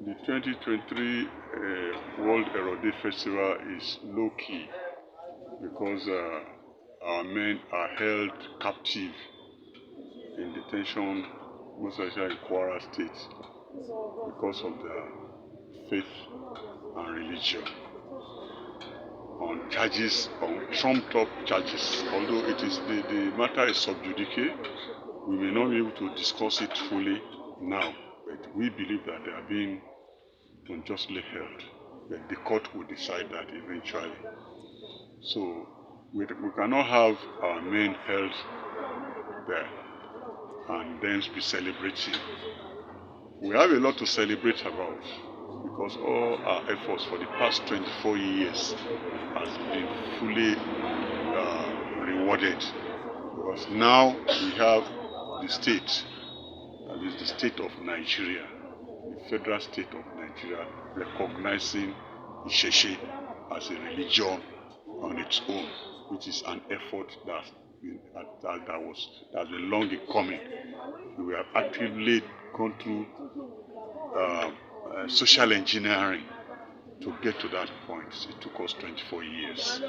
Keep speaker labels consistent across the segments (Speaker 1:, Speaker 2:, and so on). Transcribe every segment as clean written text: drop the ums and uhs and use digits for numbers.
Speaker 1: The 2023 World Ero Day Festival is low-key because our men are held captive in detention, most especially in Kwara State, because of their faith and religion, on charges, on trumped-up charges. Although it is the matter is sub judice, we may not be able to discuss it fully now, but we believe that they are being unjustly held. But the court will decide that eventually. So we cannot have our men held there and then be celebrating. We have a lot to celebrate about because all our efforts for the past 24 years has been fully rewarded. Because now we have the state, that is the state of Nigeria, the federal state of Nigeria, recognizing Isese as a religion on its own, which is an effort that's been long in coming. We have actively gone through social engineering to get to that point. It took us 24 years.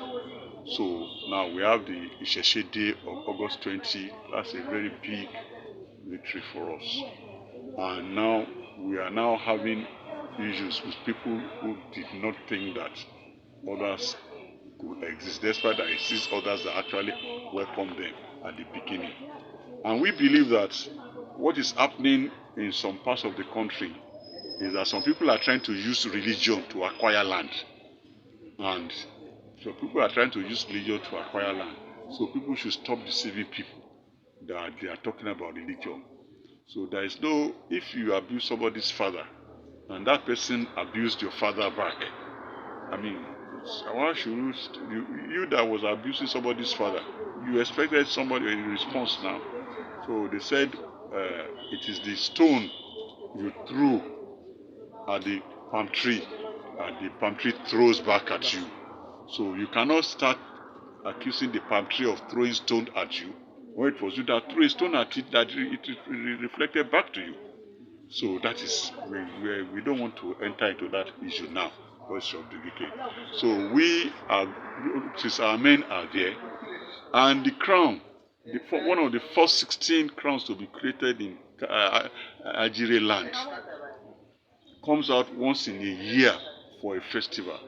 Speaker 1: So now we have the Isese Day of August 20. That's a very big victory for us. And now we are now having issues with people who did not think that others could exist, despite that exist others that actually welcomed them at the beginning. And we believe that what is happening in some parts of the country is that some people are trying to use religion to acquire land. And so people are trying to use religion to acquire land. So people should stop deceiving people that they are talking about religion. So there is no, if you abuse somebody's father and that person abused your father back, I mean, why should you that was abusing somebody's father, you expected somebody in response now. So they said it is the stone you threw at the palm tree and the palm tree throws back at you. So you cannot start accusing the palm tree of throwing stone at you when it was you that threw a stone at it that it reflected back to you. So that is, we don't want to enter into that issue now. So we are, since our men are there, and the crown, one of the first 16 crowns to be created in Ajire land, comes out once in a year for a festival.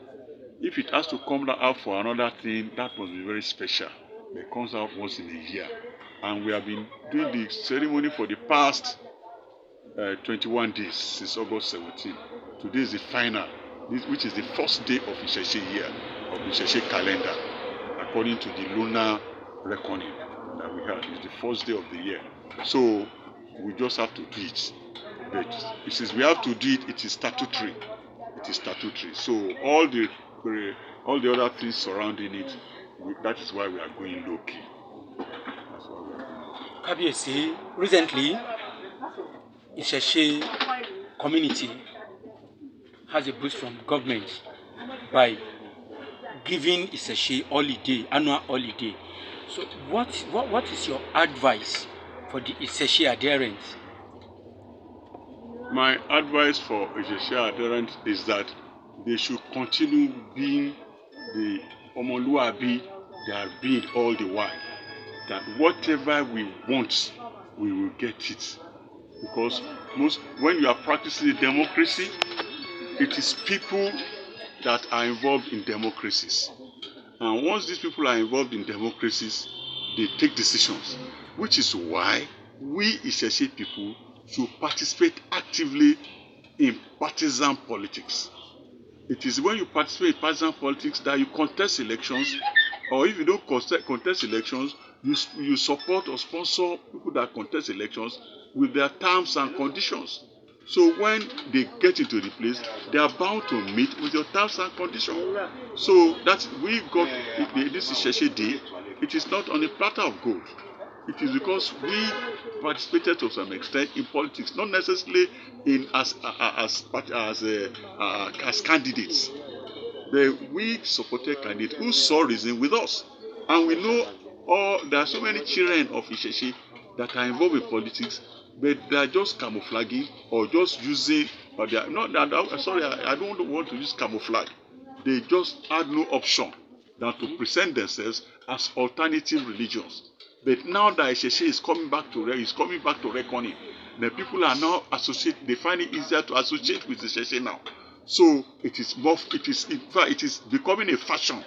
Speaker 1: If it has to come out for another thing, that must be very special. It comes out once in a year. And we have been doing the ceremony for the past 21 days, since August 17. Today is the final, which is the first day of Isese year, of the Isese calendar, according to the lunar reckoning that we have. It's the first day of the year. So we just have to do it. But since we have to do it, it is statutory. It is statutory. So all the other things surrounding it, that is why we are going low key. That's why we are going.
Speaker 2: Kabiyesi, recently, Isese community has a boost from government by giving Isese holiday, annual holiday. So what is your advice for the Isese adherents?
Speaker 1: My advice for Isese adherents is that they should continue being the Omoluabi they have been all the while. That whatever we want, we will get it. Because when you are practicing democracy, it is people that are involved in democracies. And once these people are involved in democracies, they take decisions. Which is why we Isese people should participate actively in partisan politics. It is when you participate in partisan politics that you contest elections, or if you don't contest elections, you support or sponsor people that contest elections with their terms and conditions. So when they get into the place, they are bound to meet with your terms and conditions. So that we got this Isese Day. It is not on a platter of gold. It is because we participated to some extent in politics, not necessarily as candidates. We supported candidates who saw reason with us, and we know there are so many children of Isese that are involved in politics but they are just camouflaging or just using, or they are not. Sorry, I don't want to use camouflage. They just had no option than to present themselves as alternative religions. But now that Isese is coming back to reckoning, the people are now they find it easier to associate with Isese now. So it is in fact it is becoming a fashion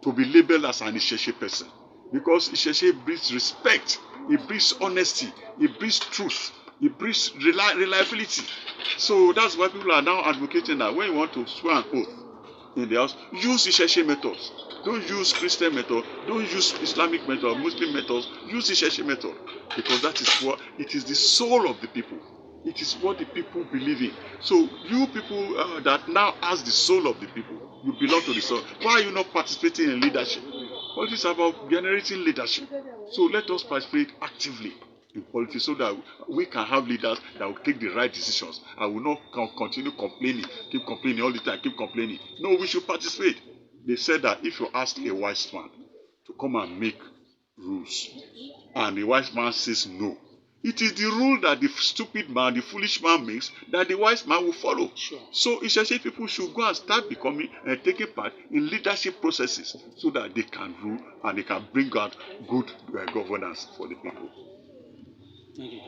Speaker 1: to be labeled as an Isese person, because Isese brings respect, it brings honesty, it brings truth, it brings reliability. So that's why people are now advocating that when you want to swear an oath in the house, use Isese methods. Don't use Christian method, don't use Islamic method, Muslim methods, use Isese method, because that is what it is, the soul of the people. It is what the people believe in. So you people that now ask the soul of the people, you belong to the soul. Why are you not participating in leadership? Politics is about generating leadership. So let us participate actively in politics so that we can have leaders that will take the right decisions. I will not continue complaining, keep complaining all the time, keep complaining. No, we should participate. They said that if you ask a wise man to come and make rules, and the wise man says no, it is the rule that the stupid man, the foolish man makes, that the wise man will follow.
Speaker 2: Sure.
Speaker 1: So essentially people should go and start becoming and taking part in leadership processes so that they can rule and they can bring out good governance for the people.
Speaker 2: Thank you.